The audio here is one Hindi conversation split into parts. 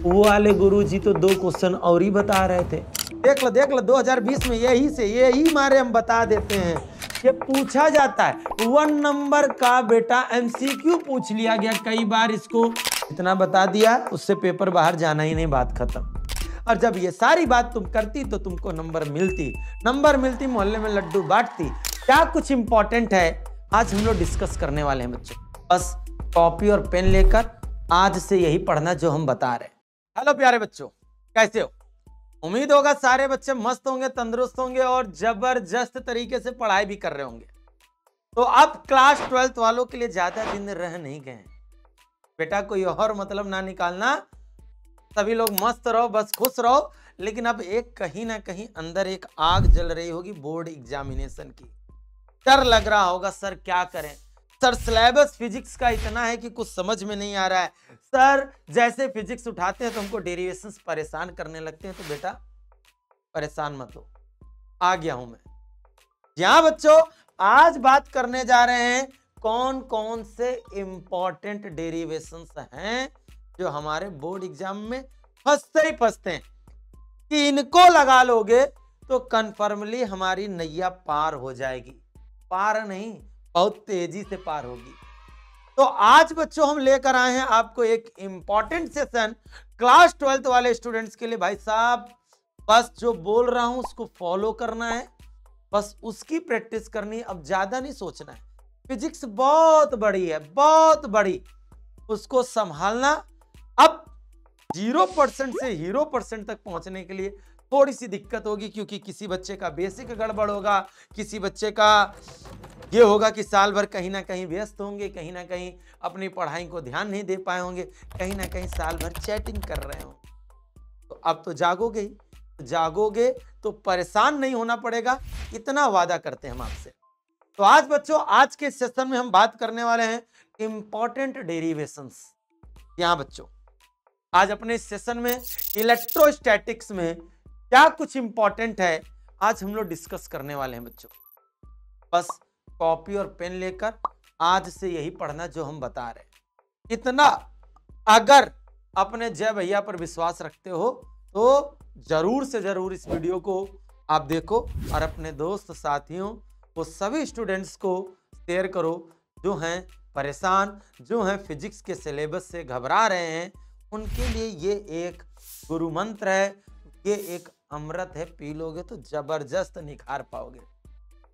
वो वाले गुरुजी तो 2 क्वेश्चन और ही बता रहे थे। देख लो 2020 में यही मारे हम बता देते हैं। ये पूछा जाता है 1 नंबर का बेटा एमसीक्यू पूछ लिया गया कई बार, इसको इतना बता दिया, उससे पेपर बाहर जाना ही नहीं, बात खत्म। और जब ये सारी बात तुम करती तो तुमको नंबर मिलती, मोहल्ले में लड्डू बांटती। क्या कुछ इंपॉर्टेंट है आज हम लोग डिस्कस करने वाले हैं बच्चों। बस कॉपी और पेन लेकर आज से यही पढ़ना जो हम बता रहे हैं। हेलो प्यारे बच्चों, कैसे हो? उम्मीद होगा सारे बच्चे मस्त होंगे, तंदुरुस्त होंगे और जबरदस्त तरीके से पढ़ाई भी कर रहे होंगे। तो अब क्लास 12th वालों के लिए ज्यादा दिन रह नहीं गए बेटा, कोई और मतलब ना निकालना, सभी लोग मस्त रहो, बस खुश रहो। लेकिन अब एक कहीं ना कहीं अंदर एक आग जल रही होगी बोर्ड एग्जामिनेशन की। डर लग रहा होगा सर क्या करें, सर सिलेबस फिजिक्स का इतना है कि कुछ समझ में नहीं आ रहा है, सर जैसे फिजिक्स उठाते हैं तो हमको डेरिवेशंस परेशान करने लगते हैं। तो बेटा परेशान मत हो, आ गया हूं मैं। यहां बच्चों आज बात करने जा रहे हैं कौन कौन से इंपॉर्टेंट डेरिवेशंस हैं जो हमारे बोर्ड एग्जाम में फंसते हैं कि इनको लगा लोगे तो कन्फर्मली हमारी नैया पार हो जाएगी। पार नहीं, बहुत तेजी से पार होगी। तो आज बच्चों हम लेकर आए हैं आपको एक इंपॉर्टेंट सेशन क्लास 12th वाले स्टूडेंट्स के लिए। भाई साहब बस जो बोल रहा हूं उसको फॉलो करना है, बस उसकी प्रैक्टिस करनी है, अब ज्यादा नहीं सोचना है। फिजिक्स बहुत बड़ी है, बहुत बड़ी, उसको संभालना। अब 0% से 0% तक पहुंचने के लिए थोड़ी सी दिक्कत होगी, क्योंकि किसी बच्चे का बेसिक गड़बड़ होगा, किसी बच्चे का ये होगा कि साल भर कहीं ना कहीं व्यस्त होंगे, कहीं ना कहीं अपनी पढ़ाई को ध्यान नहीं दे पाए होंगे, कहीं ना कहीं साल भर चैटिंग कर रहे होंगे। तो अब तो जागोगे ही, जागोगे तो परेशान नहीं होना पड़ेगा, इतना वादा करते हैं हम आपसे। तो आज बच्चों आज के सेशन में हम बात करने वाले हैं इंपॉर्टेंट डेरिवेशंस। यहां बच्चों आज अपने सेशन में इलेक्ट्रोस्टैटिक्स में क्या कुछ इंपॉर्टेंट है आज हम लोग डिस्कस करने वाले हैं बच्चों। बस कॉपी और पेन लेकर आज से यही पढ़ना जो हम बता रहे हैं। इतना अगर अपने जय भैया पर विश्वास रखते हो तो जरूर से जरूर इस वीडियो को आप देखो और अपने दोस्त साथियों को, सभी स्टूडेंट्स को शेयर करो जो हैं परेशान, जो हैं फिजिक्स के सिलेबस से घबरा रहे हैं। उनके लिए ये एक गुरु मंत्र है, ये एक अमृत है, पी लोगे तो जबरदस्त निखार पाओगे,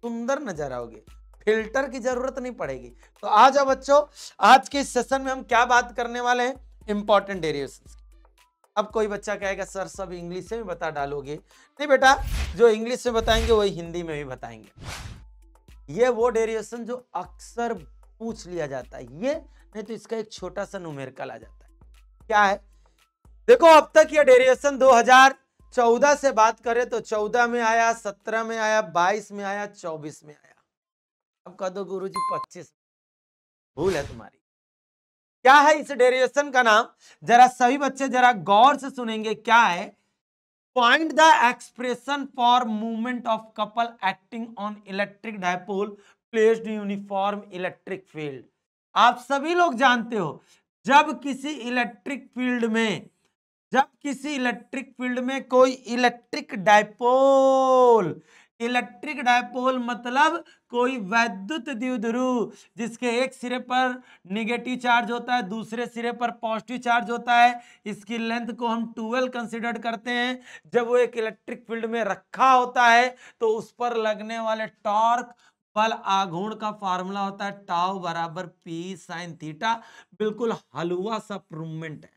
सुंदर नजर आओगे, फिल्टर की जरूरत नहीं पड़ेगी। तो आ जाओ बच्चों, आज के सेशन में हम क्या बात करने वाले हैं, इंपॉर्टेंट डेरिवेशंस। अब कोई बच्चा कहेगा सर सब इंग्लिश में बता डालोगे। नहीं बेटा, जो इंग्लिश में बताएंगे वही हिंदी में भी बताएंगे। ये वो डेरिवेशन जो अक्सर पूछ लिया जाता है, ये नहीं तो इसका एक छोटा सा न्यूमेरिकल आ जाता है। क्या है देखो, अब तक ये डेरिवेशन 2014 से बात करें तो 14 में आया, 17 में आया, 22 में आया, 24 में आया। अब कह दो गुरुजी 25, भूल है तुम्हारी। क्या है इस डेरिवेशन का नाम, जरा सभी बच्चे जरा गौर से सुनेंगे। क्या है, find the expression for movement of couple acting on electric dipole placed uniform electric field. आप सभी लोग जानते हो जब किसी इलेक्ट्रिक फील्ड में कोई इलेक्ट्रिक डायपोल मतलब कोई वैद्युत द्विध्रुव जिसके एक सिरे पर निगेटिव चार्ज होता है, दूसरे सिरे पर पॉजिटिव चार्ज होता है, इसकी लेंथ को हम 12 कंसीडर करते हैं। जब वो एक इलेक्ट्रिक फील्ड में रखा होता है तो उस पर लगने वाले टॉर्क बल आघूर्ण का फार्मूला होता है टाउ बराबर पी साइन थीटा। बिल्कुल हलवा सा प्रूवमेंट है,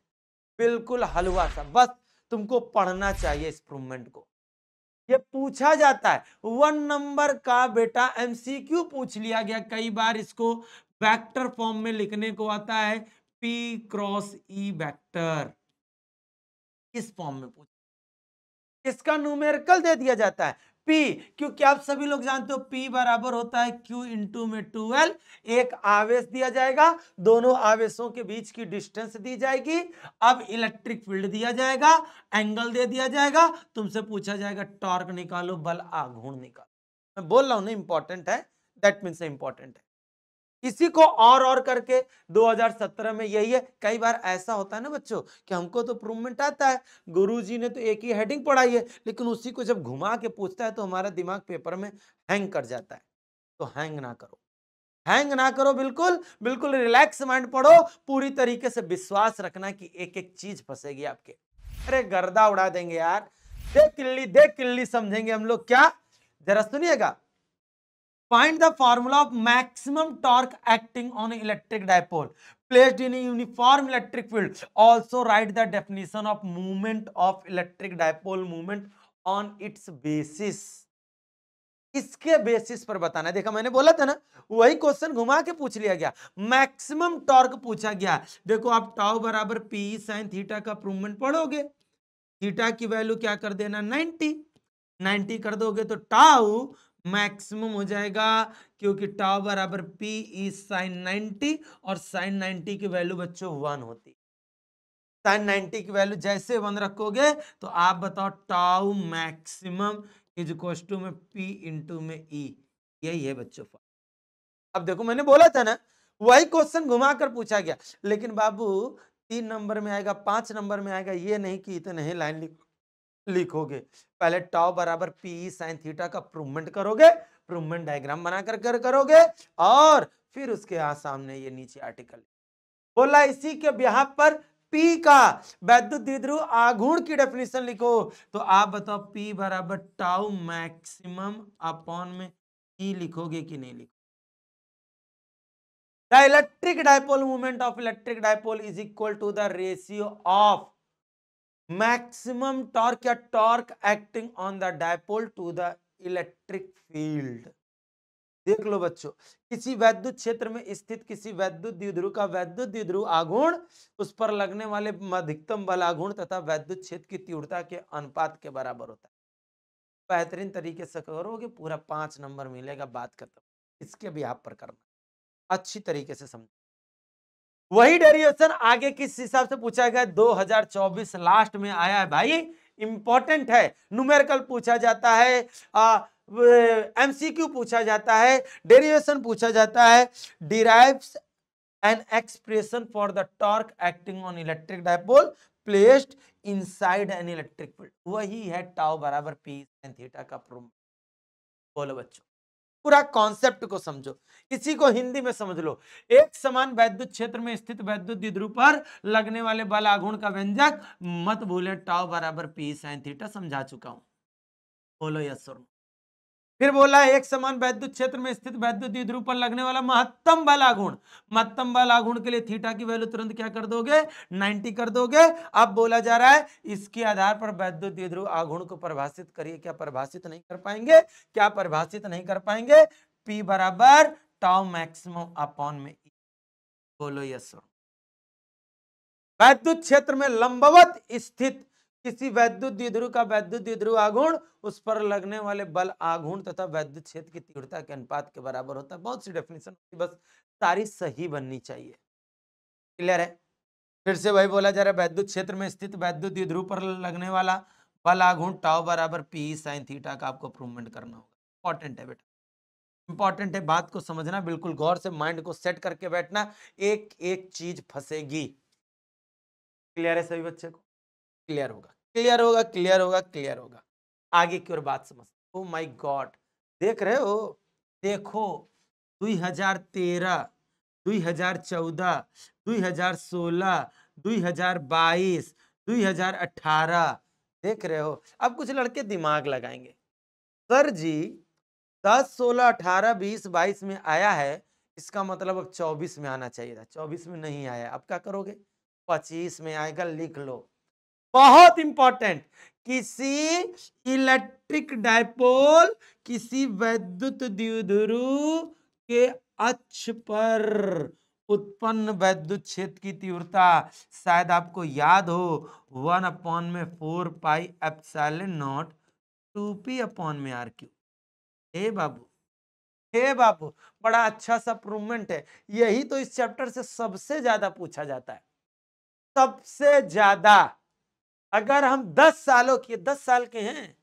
बिल्कुल हलवा सा, बस तुमको पढ़ना चाहिए इस प्रूवमेंट को। ये पूछा जाता है 1 नंबर का बेटा एमसीक्यू पूछ लिया गया कई बार, इसको वेक्टर फॉर्म में लिखने को आता है P क्रॉस E वेक्टर, इस फॉर्म में पूछ, इसका न्यूमेरिकल दे दिया जाता है P, क्योंकि आप सभी लोग जानते हो P बराबर होता है Q इंटू में 12। एक आवेश दिया जाएगा, दोनों आवेशों के बीच की डिस्टेंस दी जाएगी, अब इलेक्ट्रिक फील्ड दिया जाएगा, एंगल दे दिया जाएगा, तुमसे पूछा जाएगा टॉर्क निकालो, बल आघूर्ण निकालो। मैं बोल रहा हूं ना इंपॉर्टेंट है, दैट मीन्स इंपॉर्टेंट है। इसी को और करके 2017 में यही है। कई बार ऐसा होता है ना बच्चों कि हमको तो प्रूवमेंट आता है, गुरुजी ने तो एक ही हेडिंग पढ़ाई है, लेकिन उसी को जब घुमा के पूछता है तो हमारा दिमाग पेपर में हैंग कर जाता है। तो हैंग ना करो, हैंग ना करो, बिल्कुल बिल्कुल रिलैक्स माइंड पढ़ो, पूरी तरीके से विश्वास रखना कि एक एक चीज फंसेगी आपके। अरे गर्दा उड़ा देंगे यार, देख किल्ली समझेंगे हम लोग क्या। जरा सुनिएगा, find the formula of maximum torque acting on an electric dipole placed in a uniform electric field. Also write the definition of movement of electric dipole moment on its basis. इसके बेसिस पर बताना है। देखा मैंने बोला था ना, वही क्वेश्चन घुमा के पूछ लिया गया, मैक्सिमम टॉर्क पूछा गया। देखो आप टाउ बराबर पी साइन थीटा का प्रूवमेंट पढ़ोगे, थीटा की वैल्यू क्या कर देना 90 कर दोगे तो टाउ मैक्सिमम हो जाएगा, क्योंकि टाउ बराबर पी इज साइन 90 और साइन 90 की वैल्यू बच्चों 1 होती। साइन 90 की वैल्यू जैसे 1 रखोगे तो आप बताओ tau maximum is equal to में पी इंटू में ई। यही है बच्चों। अब देखो मैंने बोला था ना, वही क्वेश्चन घुमा कर पूछा गया, लेकिन बाबू 3 नंबर में आएगा, 5 नंबर में आएगा, ये नहीं कि इतने ही लाइन लिखोगे। पहले टाउ बराबर पी साइन थीटा का प्रूवमेंट करोगे, प्रूवमेंट डायग्राम बनाकर करोगे, और फिर उसके सामने ये नीचे आर्टिकल बोला। इसी के ब्याह पर P का वैद्युत द्विध्रुव आघूर्ण की डेफिनेशन लिखो, तो आप बताओ P बराबर टाउ मैक्सिमम अपॉन में E लिखोगे कि नहीं लिखोगे। The electric dipole moment of electric dipole is equal to the ratio of maximum torque या torque acting on the dipole to the electric field। देख लो बच्चों, किसी वैद्युत क्षेत्र में स्थित किसी वैद्युत द्विध्रुव का वैद्युत द्विध्रुव आघूर्ण उस पर लगने वाले अधिकतम बल आघूर्ण तथा वैद्युत क्षेत्र की तीव्रता के अनुपात के बराबर होता है। बेहतरीन तरीके से करोगे, पूरा 5 नंबर मिलेगा, बात खत्म। इसके भी आप पर करना अच्छी तरीके से समझ। वही डेरिवेशन आगे किस हिसाब से पूछा गया, 2024 लास्ट में आया है भाई, इंपॉर्टेंट है। न्यूमेरिकल पूछा जाता है, एमसीक्यू पूछा जाता है, डेरिवेशन पूछा जाता है। Derives an expression for the torque acting on electric dipole placed inside an electric field. वही है टाउ बराबर पी साइन थीटा का प्रूफ। बोलो बच्चों, पूरा कॉन्सेप्ट को समझो, इसी को हिंदी में समझ लो। एक समान वैद्युत क्षेत्र में स्थित वैद्युत द्विध्रुव पर लगने वाले बल आघूर्ण का व्यंजक मत भूलें, टाउ बराबर पी साइन थीटा, समझा चुका हूं। बोलो यस और नो। फिर बोला एक समान वैद्युत क्षेत्र में स्थित वैद्युत द्विध्रुव पर लगने वाला महत्तम बल आघूर्ण, महत्तम बल आघूर्ण के लिए थीटा की वैल्यू तुरंत क्या कर दोगे 90 कर दोगे। अब बोला जा रहा है इसके आधार पर वैद्युत द्विध्रुव आघूर्ण को परिभाषित करिए। क्या परिभाषित नहीं कर पाएंगे, क्या परिभाषित नहीं कर पाएंगे। P बराबर टाउ मैक्सिमम अपॉन में E। बोलो यस। वैद्युत क्षेत्र में लंबवत स्थित किसी वैद्युत द्विध्रुव का वैद्युत द्विध्रुव आघूर्ण उस पर लगने वाले बल आघूर्ण तथा वैद्युत क्षेत्र की तीव्रता के अनुपात के बराबर होता है। बहुत सी डेफिनेशन होती है, बस सारी सही बननी चाहिए। क्लियर है। फिर से वही बोला जा रहा है, वैद्युत क्षेत्र में स्थित वैद्युत द्विध्रुव पर लगने वाला बल आघूर्ण टाउ बराबर पी साइन थीटा का आपको प्रूवमेंट करना होगा। इंपॉर्टेंट है बेटा, इंपॉर्टेंट है, बात को समझना, बिल्कुल गौर से माइंड को सेट करके बैठना, एक एक चीज फंसेगी। क्लियर है सभी बच्चे को, क्लियर होगा, क्लियर होगा, क्लियर होगा, क्लियर होगा। आगे की ओर बात समझ। ओ माय गॉड, देख रहे हो, देखो 2013, 2014, 2016, 2022, 2018, देख रहे हो। अब कुछ लड़के दिमाग लगाएंगे, सर जी 10, 16, 18, 20, 22 में आया है, इसका मतलब अब 24 में आना चाहिए था, 24 में नहीं आया, अब क्या करोगे 25 में आएगा, लिख लो। बहुत इंपॉर्टेंट, किसी इलेक्ट्रिक डायपोल किसी वैद्युत द्विध्रुव के अक्ष पर उत्पन्न वैद्युत क्षेत्र की तीव्रता, शायद आपको याद हो 1 अपॉन में 4 पाई एप्सिलॉन नॉट 2p अपॉन में r क्यूब। हे बाबू, हे बाबू, बड़ा अच्छा सा प्रूवमेंट है। यही तो इस चैप्टर से सबसे ज्यादा पूछा जाता है, सबसे ज्यादा। अगर हम 10 सालों के 10 साल के हैं,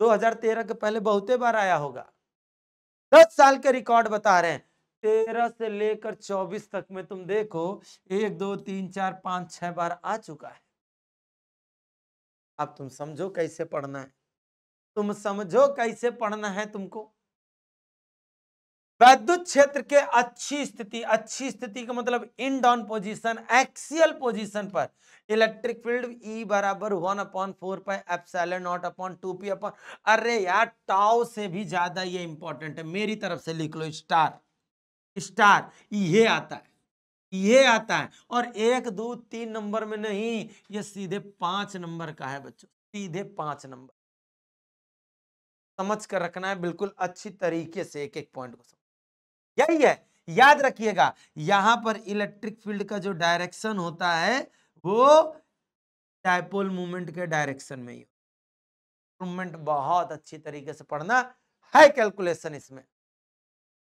2013 के पहले बहुते बार आया होगा, 10 साल के रिकॉर्ड बता रहे हैं। 13 से लेकर 24 तक में तुम देखो 1 2 3 4 5 6 बार आ चुका है। अब तुम समझो कैसे पढ़ना है, तुम समझो कैसे पढ़ना है तुमको। वैद्युत क्षेत्र के अच्छी स्थिति का मतलब इन डाउन पोजीशन, एक्सियल पोजीशन पर इलेक्ट्रिक फील्ड E बराबर 1/4 pi epsilon not upon 2p upon, अरे यार टाउ से भी ज्यादा ये इंपॉर्टेंट है, मेरी तरफ से लिख लो स्टार स्टार, ये आता है, ये आता है। और 1 2 3 नंबर में नहीं, ये सीधे 5 नंबर का है बच्चों, सीधे 5 नंबर। समझ कर रखना है बिल्कुल अच्छी तरीके से, एक एक पॉइंट को समझ, यही है, याद रखिएगा। यहां पर इलेक्ट्रिक फील्ड का जो डायरेक्शन होता है वो डायपोल मूवमेंट के डायरेक्शन में ही। मूवमेंट बहुत अच्छी तरीके से पढ़ना है, कैलकुलेशन इसमें।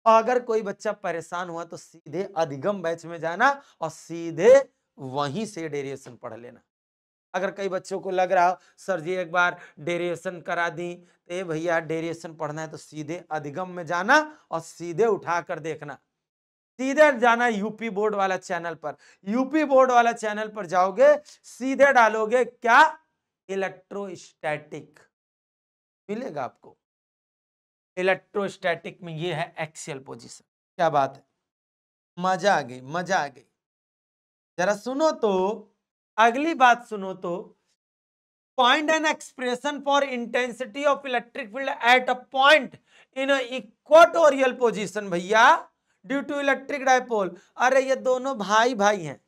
अगर कोई बच्चा परेशान हुआ तो सीधे अधिगम बैच में जाना और सीधे वहीं से डेरिवेशन पढ़ लेना। अगर कई बच्चों को लग रहा हो सर जी एक बार डेरिवेशन करा दी, तो भैया डेरिवेशन पढ़ना है तो सीधे अधिगम में जाना और सीधे उठा कर देखना, सीधे जाना यूपी बोर्ड वाला चैनल पर। यूपी बोर्ड वाला चैनल पर जाओगे, सीधे डालोगे क्या, इलेक्ट्रोस्टैटिक मिलेगा आपको। इलेक्ट्रोस्टैटिक में ये है एक्सियल पोजीशन। क्या बात है, मजा आ गई, मजा आ गई। जरा सुनो तो, अगली बात सुनो तो, find an expression for intensity of electric field at a point in a equatorial position भैया ड्यू टू इलेक्ट्रिक डायपोल। अरे ये दोनों भाई भाई हैं,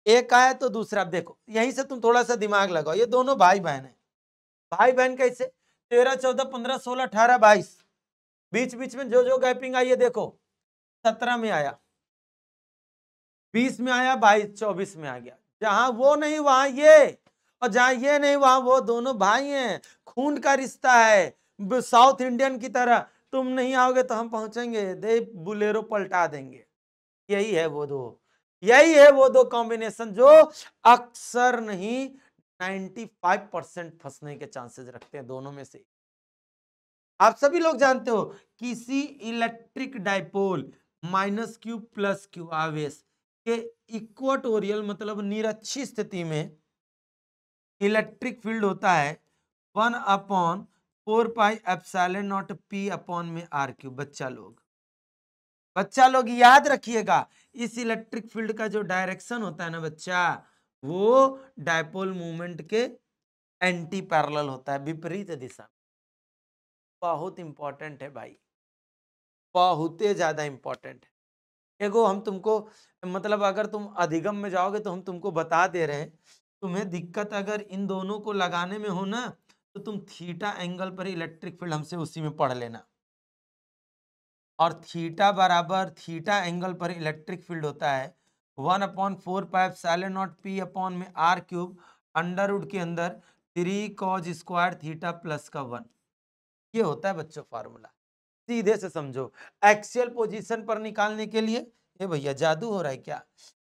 एक आया तो दूसरा, देखो यहीं से तुम थोड़ा सा दिमाग लगाओ, ये दोनों भाई बहन हैं। भाई बहन कैसे, 13 14 15 16 18 22, बीच बीच में जो जो गैपिंग आई है देखो, 17 में आया, 20 में आया, 22 24 में आ गया। जहां वो नहीं वहां ये, और जहां ये नहीं वहां वो, दोनों भाई हैं, खून का रिश्ता है, साउथ इंडियन की तरह। तुम नहीं आओगे तो हम पहुंचेंगे, दे बुलेरो पलटा देंगे। यही है वो दो, यही है वो दो कॉम्बिनेशन जो अक्सर नहीं 95% फंसने के चांसेस रखते हैं, दोनों में से। आप सभी लोग जानते हो किसी इलेक्ट्रिक डायपोल -q + q आवेश के इक्वाटोरियल मतलब निरक्षी स्थिति में इलेक्ट्रिक फील्ड होता है 1/4 pi epsilon not p upon में r3। बच्चा लोग याद रखिएगा, इस इलेक्ट्रिक फील्ड का जो डायरेक्शन होता है ना बच्चा, वो डायपोल मूवमेंट के एंटी पैरेलल होता है, विपरीत दिशा। बहुत इंपॉर्टेंट है भाई, बहुत ज्यादा इंपॉर्टेंट है। एगो हम तुमको मतलब अगर तुम अधिगम में जाओगे तो हम तुमको बता दे रहे हैं, तुम्हें दिक्कत अगर इन दोनों को लगाने में हो ना, तो तुम थीटा एंगल पर इलेक्ट्रिक फील्ड हमसे उसी में पढ़ लेना। और थीटा बराबर थीटा एंगल पर इलेक्ट्रिक फील्ड होता है 1/4 pi epsilon not p upon में r3 अंडर रूट के अंदर 3 cos स्क्वायर थीटा प्लस का 1। ये होता है बच्चों फार्मूला, सीधे से समझो। एक्सियल पोजीशन पर निकालने के लिए, ये भैया जादू हो रहा है क्या,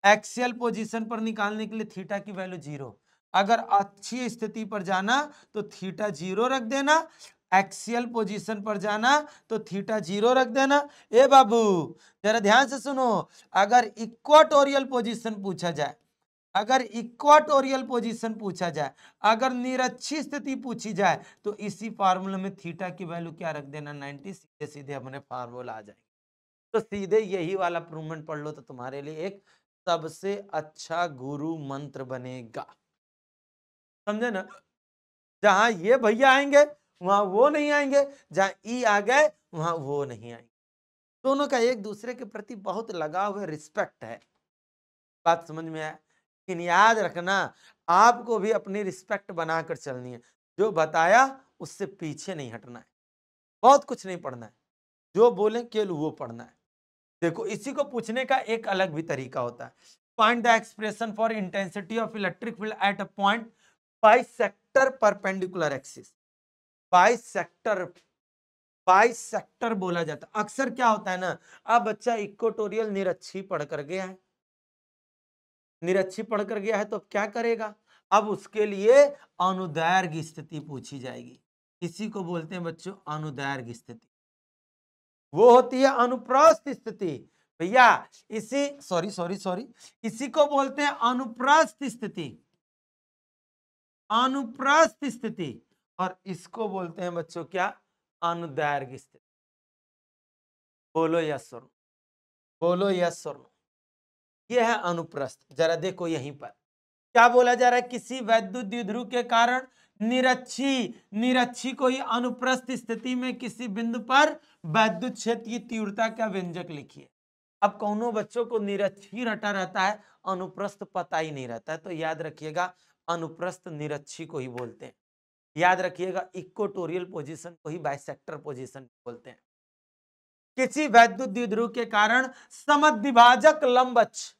एक्सियल पोजीशन पर निकालने के लिए थीटा की वैल्यू 0, अगर अच्छी स्थिति पर जाना तो थीटा 0 रख देना, एक्सियल पोजीशन पर जाना तो थीटा 0 रख देना। ए बाबू जरा ध्यान से सुनो, अगर इक्वाटोरियल पोजीशन पूछा जाए, अगर इक्वाटोरियल पोजीशन पूछा जाए, अगर निरक्षी स्थिति पूछी जाए, तो इसी फार्मूला में थीटा की वैल्यू क्या रख देना 90, सीधे सीधे अपने फार्मूला आ जाएगा। तो सीधे यही वाला प्रूवमेंट पढ़ लो तो तुम्हारे लिए एक सबसे अच्छा गुरु मंत्र बनेगा, समझे ना। जहां ये भैया आएंगे वहां वो नहीं आएंगे, जहां ई आ गए वहां वो नहीं आएंगे। दोनों का एक दूसरे के प्रति बहुत लगाव है, रिस्पेक्ट है। बात समझ में आया, लेकिन याद रखना आपको भी अपनी रिस्पेक्ट बनाकर चलनी है, जो बताया उससे पीछे नहीं हटना है, बहुत कुछ नहीं पढ़ना है, जो बोले केवल वो पढ़ना है। देखो इसी को पूछने का एक अलग भी तरीका होता है, find the expression for intensity of electric field at a point bisector perpendicular axis. Bisector बोला जाता है। अक्सर क्या होता है ना, अब बच्चा इक्वेटोरियल निरक्षी पढ़ कर गया है, निरक्षी पढ़ कर गया है तो अब क्या करेगा, अब उसके लिए अनुदैर्घ्य स्थिति पूछी जाएगी। इसी को बोलते हैं बच्चों अनुदैर्घ्य स्थिति। वो होती है अनुप्रस्थ स्थिति। भैया इसी सॉरी इसी को बोलते हैं अनुप्रस्थ स्थिति, अनुप्रस्थ स्थिति, और इसको बोलते हैं बच्चों क्या, अनुदैर्घ्य स्थिति। बोलो यस और नो, बोलो यस और नो। यह है अनुप्रस्थ। जरा देखो यहीं पर क्या बोला जा रहा है, किसी वैद्युत द्विध्रुव के कारण निरक्षी को ही अनुप्रस्थ स्थिति में किसी बिंदु पर वैद्युत क्षेत्र की तीव्रता का व्यंजक लिखिए। अब कौनों बच्चों को निरक्षी रटा रहता है, अनुप्रस्थ पता ही नहीं रहता है, तो याद रखिएगा अनुप्रस्थ निरक्षी को ही बोलते हैं। याद रखिएगा इक्वेटोरियल पोजीशन को ही बाइसेक्टर पोजीशन बोलते हैं। किसी वैद्युत द्विध्रुव के कारण समद्विभाजक लंबच्छ,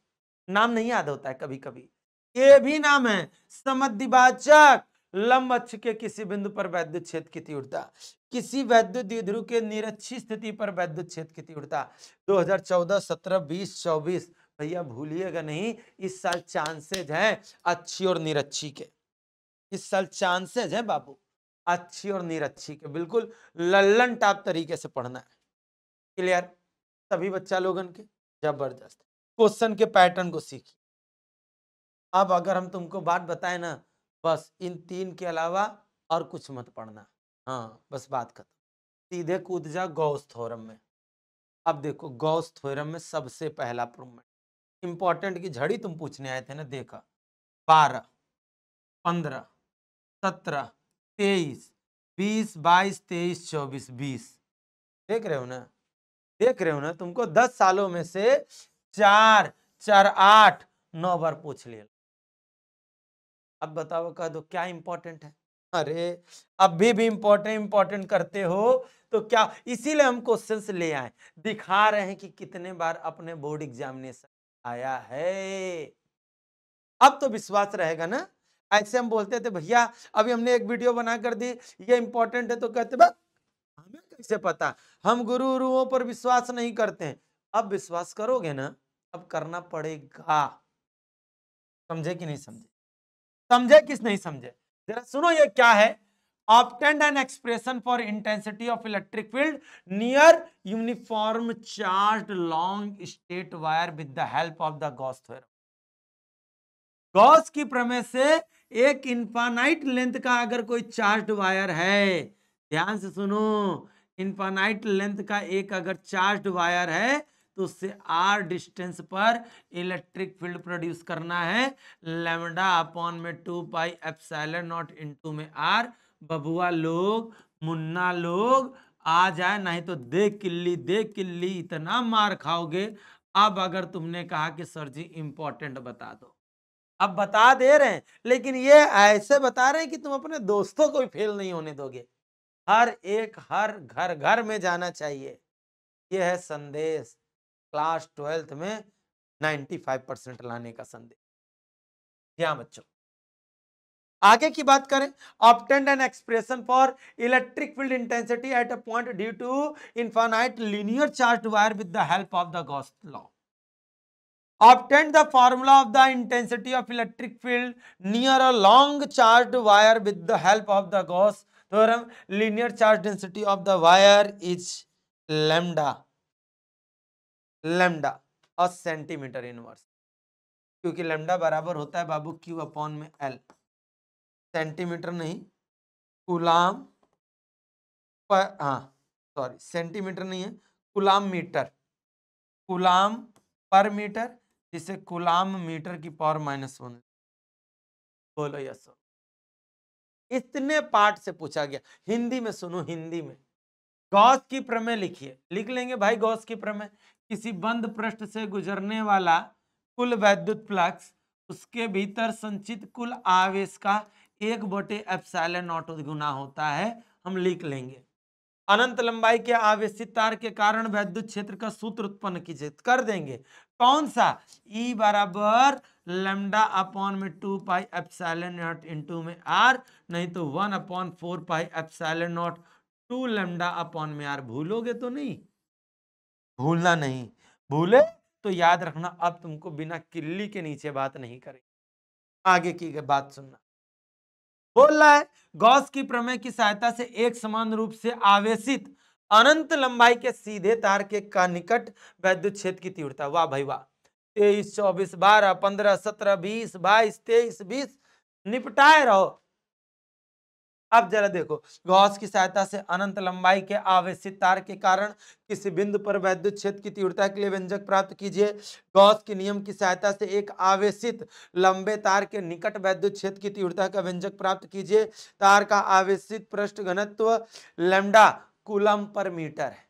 नाम नहीं याद होता है कभी कभी, ये भी नाम है, समद्विभाजक लंबच्छ के किसी बिंदु पर वैद्युत क्षेत्र की तीव्रता, किसी वैद्युत द्विध्रुव के निरक्षी स्थिति पर वैद्युत क्षेत्र की तीव्रता 2014, 17, 20, 24। भैया भूलिएगा नहीं, इस साल चांसेज है अच्छी और निरक्षी के, इस साल चांसेज है बाबू अच्छी और निरक्षी के, बिल्कुल लल्लन टाप तरीके से पढ़ना है। क्लियर सभी बच्चा लोगन के? जबरदस्त। क्वेश्चन के पैटर्न को सीखिए। अब अगर हम तुमको बात बताएं ना, बस इन तीन के अलावा और कुछ मत पढ़ना, हाँ बस बात खत्म, सीधे कूद जा गॉस थ्योरम में। अब देखो गॉस थ्योरम में सबसे पहला प्रूवमेंट, इंपॉर्टेंट की झड़ी तुम पूछने आए थे ना, देखा 12, 15, 17, 23, 20, 22, 23, 24, 20, देख रहे हो ना, देख रहे हो ना, तुमको 10 सालों में से 4, 4, 8, 9 बार पूछ लिया। अब बताओ कह दो क्या इंपॉर्टेंट है? अरे अभी भी इंपॉर्टेंट करते हो तो क्या, इसीलिए हम क्वेश्चंस ले आए, दिखा रहे हैं कि कितने बार अपने बोर्ड एग्जामिनेशन आया है। अब तो विश्वास रहेगा ना। ऐसे हम बोलते थे भैया अभी हमने एक वीडियो बना कर दी, ये इंपॉर्टेंट है, तो कहते बा हमें कैसे पता, हम गुरुओं पर विश्वास नहीं करते हैं। अब विश्वास करोगे ना, अब करना पड़ेगा। समझे कि नहीं समझे? समझे किस नहीं समझे? जरा सुनो ये क्या है। obtained an expression for intensity of electric field near uniform charged long straight wire with the help of the Gauss theorem। Gauss की प्रमेय से एक इनफाइनाइट लेंथ का अगर कोई चार्ज्ड वायर है, ध्यान से सुनो, इनफाइनाइट लेंथ का एक अगर चार्ज्ड वायर है तो उससे r डिस्टेंस पर इलेक्ट्रिक फील्ड प्रोड्यूस करना है लैम्डा अपॉन में 2 पाई एप्सिलॉन नॉट इनटू में r। बबुआ लोग, मुन्ना लोग आ जाए, नहीं तो देख किल्ली इतना मार खाओगे। अब अगर तुमने कहा कि सर जी इंपॉर्टेंट बता दो, अब बता दे रहे हैं, लेकिन ये ऐसे बता रहे हैं कि तुम अपने दोस्तों को भी फेल नहीं होने दोगे। हर एक हर घर में जाना चाहिए, ये है संदेश क्लास 12th में 95% लाने का संदेश। ध्यान बच्चों, आगे की बात करें, obtained an expression for electric field intensity at a point due to infinite linear charged wire with the help of the Gauss law। obtained the formula of the intensity of electric field near a long charged wire with the help of the Gauss theorem। linear charge density of the wire is lambda और सेंटीमीटर इनवर्स, क्योंकि लैम्डा बराबर होता है बाबू क्यू अपॉन में एल, सेंटीमीटर नहीं कूलाम पर, हाँ सॉरी सेंटीमीटर नहीं है, कूलाम मीटर, कूलाम पर मीटर, जिसे कूलाम मीटर की पावर -1। बोलो यस। इतने पार्ट से पूछा गया। हिंदी में सुनो, हिंदी में गॉस की प्रमेय लिखिए, लिख लेंगे भाई गॉस की प्रमेय। किसी बंद पृष्ठ से गुजरने वाला कुल वैद्युत फ्लक्स उसके भीतर संचित कुल आवेश का 1/ε0 गुना होता है, हम लिख लेंगे। अनंत लंबाई के आवेशित तार के कारण वैद्युत क्षेत्र का सूत्र उत्पन्न कीजिए, कर देंगे। कौन सा? E बराबर लैम्डा अपॉन में 2 पाई एप्सिलॉन नॉट इनटू में r, नहीं तो 1/4 pi epsilon not 2 lambda upon में r। भूलोगे तो नहीं, भूलना नहीं, भूले तो याद रखना। अब तुमको बिना किल्ली के नीचे बात नहीं करेंगे, आगे की बात सुनना। बोल रहा है गॉस की प्रमेय की सहायता से एक समान रूप से आवेशित अनंत लंबाई के सीधे तार के का निकट वैद्युत क्षेत्र की तीव्रता। वाह भाई वाह, 23, 24, 12, 15, 17, 20, 22, 23, 20 निपटाए रहो। अब जरा देखो, गॉस की सहायता से अनंत लंबाई के आवेशित तार के कारण किसी बिंदु पर वैद्युत क्षेत्र की तीव्रता के लिए व्यंजक प्राप्त कीजिए। गॉस के नियम की सहायता से एक आवेशित लंबे तार के निकट वैद्युत क्षेत्र की तीव्रता का व्यंजक प्राप्त कीजिए। तार का आवेशित पृष्ठ घनत्व लैम्डा कूलम पर मीटर है।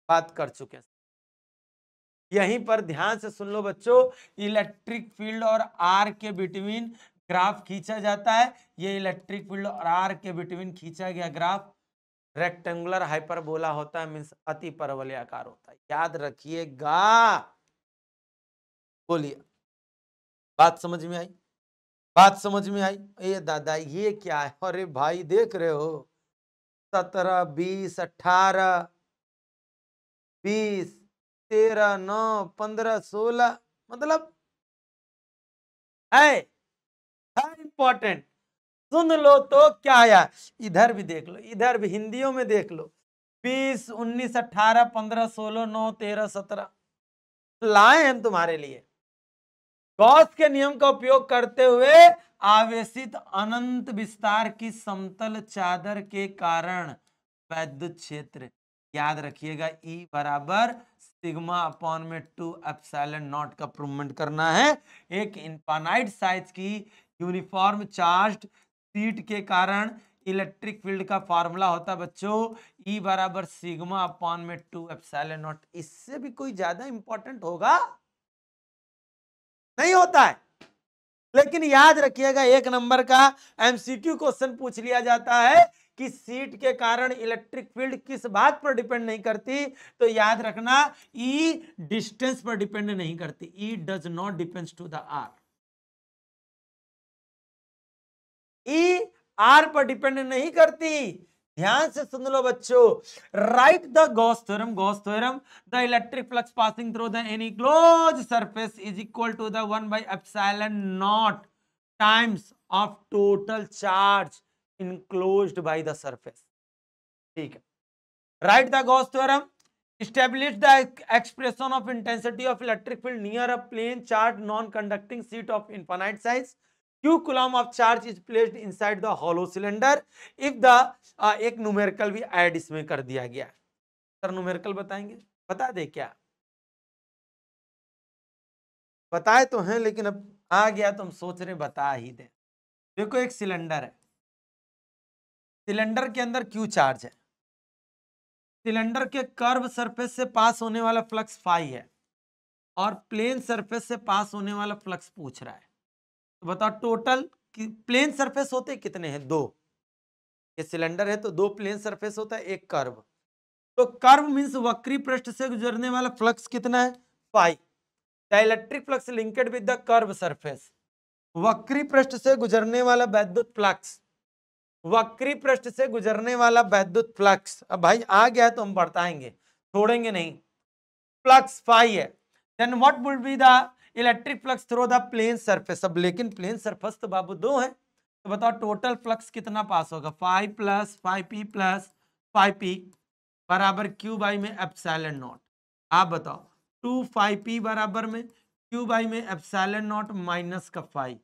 बात कर चुके हैं। यहीं पर ध्यान से सुन लो बच्चों, इलेक्ट्रिक फील्ड और आर के बिटवीन ग्राफ खींचा जाता है। ये इलेक्ट्रिक फील्ड और आर के बिटवीन खींचा गया ग्राफ रेक्टेंगुलर हाइपरबोला होता है, मींस अति परवलयाकार होता है। याद रखिएगा। बोलिए, बात समझ में आई? बात समझ में आई? ये दादा ये क्या है? अरे भाई देख रहे हो, 17, 20, 18, 20, 13, 9, 15, 16 मतलब है इंपॉर्टेंट। सुन लो तो क्या आया, इधर भी देख लो, इधर भी हिंदियों में देख लो। 20, 19, 18, 15, 16, 9, 13, 17 लाए हम तुम्हारे लिए। गॉस के नियम का उपयोग करते हुए आवेशित अनंत विस्तार की समतल चादर के कारण वैद्युत क्षेत्र, याद रखिएगा, E बराबर सिग्मा अपॉन में 2 एप्सिलॉन नॉट का प्रूवमेंट करना है। एक इनफाइनाइट साइज की यूनिफॉर्म चार्ज्ड शीट के कारण इलेक्ट्रिक फील्ड का फॉर्मूला होता है बच्चों E बराबर सिग्मा अपॉन में 2 एप्सिलॉन नॉट। इससे भी कोई ज्यादा इंपॉर्टेंट होगा नहीं होता है। लेकिन याद रखिएगा, एक नंबर का एमसीक्यू क्वेश्चन पूछ लिया जाता है कि सीट के कारण इलेक्ट्रिक फील्ड किस बात पर डिपेंड नहीं करती, तो याद रखना ई डिस्टेंस पर डिपेंड नहीं करती। E does not depends to the R. E R पर डिपेंड नहीं करती। ध्यान से सुन लो बच्चों, write the Gauss theorem. Gauss theorem, the electric flux passing through the any closed surface is equal to the 1 by epsilon not times of total charge enclosed by the surface. ठीक है, write the Gauss theorem, establish the expression of intensity of electric field near a plane charged non-conducting sheet of infinite size. Q coulomb of charge is placed inside the hollow cylinder if the एक न्यूमेरिकल भी ऐड इसमें कर दिया गया। सर न्यूमेरिकल बताएंगे? बता दे क्या? बताए तो हैं, लेकिन अब आ गया तो हम सोच रहे बता ही दे। देखो एक सिलेंडर है, सिलेंडर के अंदर Q चार्ज है, सिलेंडर के कर्व सरफेस से पास होने वाला फ्लक्स फाई है और प्लेन सरफेस से पास होने वाला फ्लक्स पूछ रहा है। तो बताओ टोटल प्लेन सरफेस होते कितने हैं? 2। ये सिलेंडर है तो 2 प्लेन सरफेस होता है, एक कर्व। तो कर्व मींस वक्री पृष्ठ से गुजरने वाला फ्लक्स कितना है? Phi. The electric flux linked with the curve surface, वक्री पृष्ठ से गुजरने वाला वैद्युत फ्लक्स, वक्री पृष्ठ से गुजरने वाला वैद्युत फ्लक्स। अब भाई आ गया तो हम बताएंगे, छोड़ेंगे नहीं। फ्लक्स फाई है, then what would be the electric flux through the plane surface. अब लेकिन प्लेन सरफेस तो बाबू 2 है, तो बताओ टोटल फ्लक्स कितना पास होगा? 5 प्लस 5p प्लस 5p बराबर Q बाई में एप्सिलॉन नॉट। आप बताओ 2 5p बराबर में Q बाई में एप्सिलॉन नॉट माइनस का 5।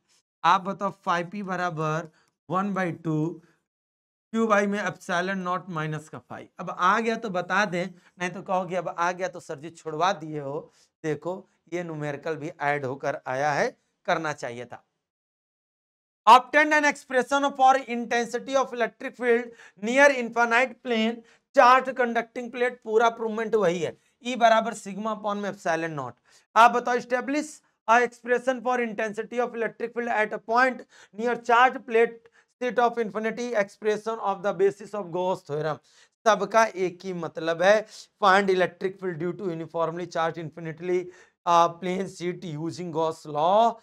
आप बताओ 5p बराबर 1/2 Q बाई में एप्सिलॉन नॉट माइनस का 5। अब आ गया तो बता दें, नहीं तो कहोगे अब आ गया तो सर जी छुड़वा दिए हो। देखो ये न्यूमेरिकल भी ऐड होकर आया है, करना चाहिए था। Obtained an expression for intensity of electric field near infinite plane charged conducting plate, पूरा प्रूवमेंट वही है, E बराबर सिग्मा अपॉन में एप्सिलॉन नॉट। आप बताओ establish a expression for intensity of electric field at a point near charged plate sheet of infinity, expression of the basis of Gauss theorem। सबका एक ही मतलब है, find electric field due to uniformly charged infinitely plane sheet using Gauss law।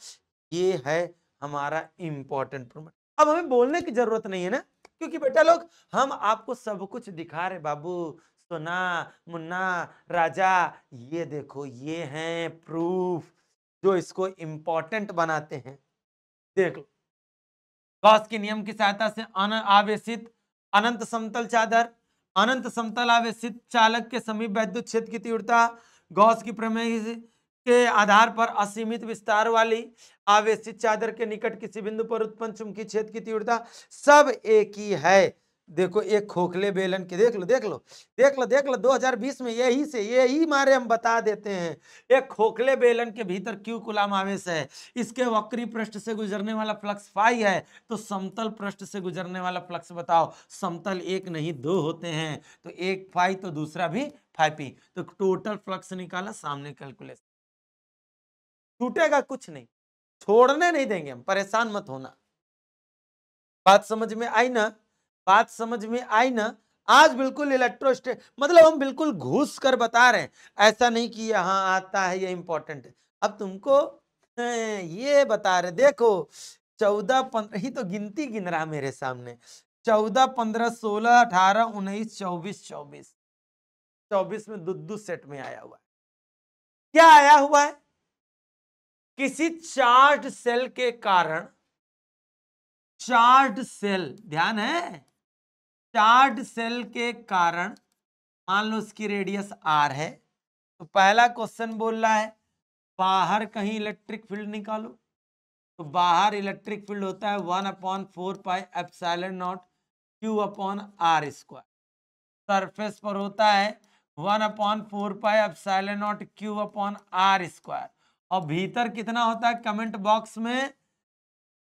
ये है हमारा इंपॉर्टेंट प्रूवमेंट। अब हमें बोलने की जरूरत नहीं है ना, क्योंकि बेटा लोग हम आपको सब कुछ दिखा रहे बाबू, सोना मुन्ना राजा, ये देखो ये हैं प्रूफ जो इसको इंपॉर्टेंट बनाते हैं। देख लो, गॉस के नियम की सहायता से आवेशित अनंत समतल चादर अनंत समतल आवेशित चालक के समीप वैद्युत क्षेत्र की तीव्रता गॉस की प्रमेय के आधार पर असीमित विस्तार वाली आवेशित चादर के निकट किसी बिंदु पर उत्पन्न चुंबकीय क्षेत्र की तीव्रता सब एक ही है। देखो एक खोखले बेलन के देख लो देख लो देख लो देख लो 2020 में यही मारे हम बता देते हैं। एक खोखले बेलन के भीतर क्यू कूलाम आवेश है, इसके वक्री पृष्ठ से गुजरने वाला फ्लक्स फाई है, तो समतल पृष्ठ से गुजरने वाला फ्लक्स बताओ। समतल एक नहीं दो होते हैं, तो एक फाई तो दूसरा भी फाई पी, तो टोटल फ्लक्स निकाला, सामने कैलकुलेशन। छूटेगा कुछ नहीं, छोड़ने नहीं देंगे हम, परेशान मत होना। बात समझ में आई ना? बात समझ में आई ना? आज बिल्कुल इलेक्ट्रोस्टैटिक मतलब हम बिल्कुल घुस कर बता रहे हैं, ऐसा नहीं कि यहां आता है ये इंपॉर्टेंट है। अब तुमको ये बता रहे, देखो 14 15 ही तो गिनती गिन रहा मेरे सामने, 14 15 16 18 19 24 24 24 में दो सेट में आया हुआ है। क्या आया हुआ है? किसी चार्ज सेल के कारण, चार्ज सेल, ध्यान है, चार्ज सेल के कारण मान लो उसकी रेडियस आर है, तो पहला क्वेश्चन बोल रहा है बाहर कहीं इलेक्ट्रिक फील्ड निकालो, तो बाहर इलेक्ट्रिक फील्ड होता है 1/4 pi epsilon not Q upon R square, surface पर होता है 1/4 pi epsilon not Q upon R square, और भीतर कितना होता है कमेंट बॉक्स में,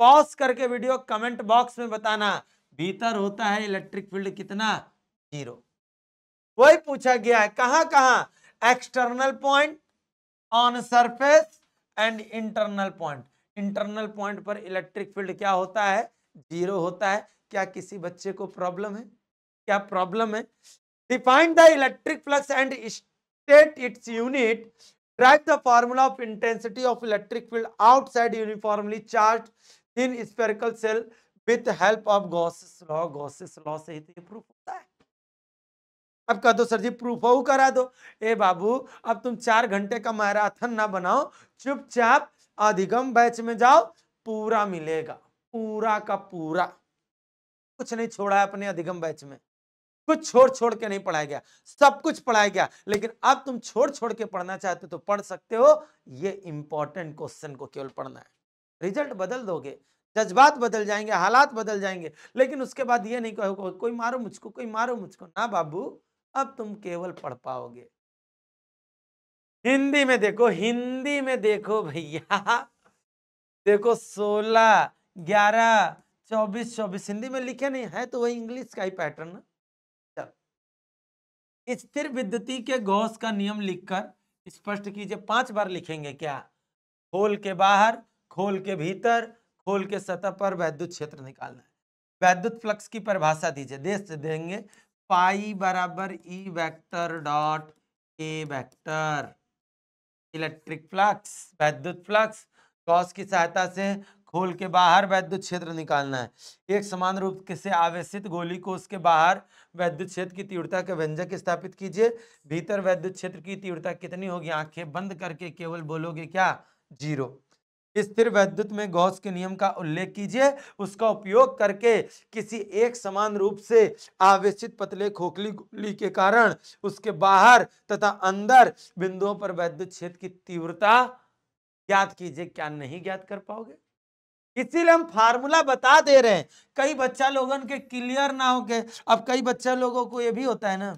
पॉज करके वीडियो कमेंट बॉक्स में बताना, भीतर होता है इलेक्ट्रिक फील्ड कितना, 0। वही पूछा गया है, कहां कहां, external point on surface and internal point. Internal point पर इलेक्ट्रिक फील्ड क्या होता है, 0 होता है। क्या किसी बच्चे को प्रॉब्लम है? क्या प्रॉब्लम है? Define the electric flux and state its unit, drive the formula of intensity of electric field outside uniformly charge in spherical shell with help of Gauss's law. Gauss's law से ही तो ये प्रूफ होता है। अब कह दो सर जी प्रूफ हो करा दो। ए बाबू अब तुम 4 घंटे का मैराथन ना बनाओ, चुपचाप अधिगम बैच में जाओ, पूरा मिलेगा, पूरा का पूरा, कुछ नहीं छोड़ा है अपने अधिगम बैच में, कुछ छोड़ छोड़ के नहीं पढ़ाया गया, सब कुछ पढ़ाया गया। लेकिन अब तुम छोड़ छोड़ के पढ़ना चाहते हो तो पढ़ सकते हो, ये इंपॉर्टेंट क्वेश्चन को केवल पढ़ना है, रिजल्ट बदल दोगे, जज्बात बदल जाएंगे, हालात बदल जाएंगे, लेकिन उसके बाद ये नहीं कहो कोई मारो मुझको, कोई मारो मुझको, ना बाबू, अब तुम केवल पढ़ पाओगे। हिंदी में देखो, हिंदी में देखो भैया, देखो 16 11 24 24 हिंदी में लिखे नहीं है, तो वही इंग्लिश का ही पैटर्न है। स्थिर विद्युती के गॉस का नियम लिखकर स्पष्ट कीजिए। 5 बार लिखेंगे क्या? खोल के बाहर, खोल के भीतर, खोल के सतह पर वैद्युत क्षेत्र निकालना है। वैद्युत फ्लक्स की परिभाषा दीजिए, देंगे पाई बराबर E vector dot A vector. Electric flux, वैद्युत फ्लक्स, गॉस की सहायता से खोल के बाहर वैद्युत क्षेत्र निकालना है। एक समान रूप से आवेशित गोली को उसके बाहर वैद्युत क्षेत्र की तीव्रता के व्यंजक स्थापित कीजिए। भीतर वैद्युत क्षेत्र की तीव्रता कितनी होगी? आंखें बंद करके केवल बोलोगे क्या? 0। स्थिर वैद्युत में गॉस के नियम का उल्लेख कीजिए, उसका उपयोग करके किसी एक समान रूप से आवेशित पतले खोखली गोली के कारण उसके बाहर तथा अंदर बिंदुओं पर वैद्युत क्षेत्र की तीव्रता ज्ञात कीजिए। क्या नहीं ज्ञात कर पाओगे? इसीलिए हम फार्मूला बता दे रहे हैं, कई बच्चा लोगों के क्लियर ना हो के। अब कई बच्चा लोगों को ये भी होता है ना,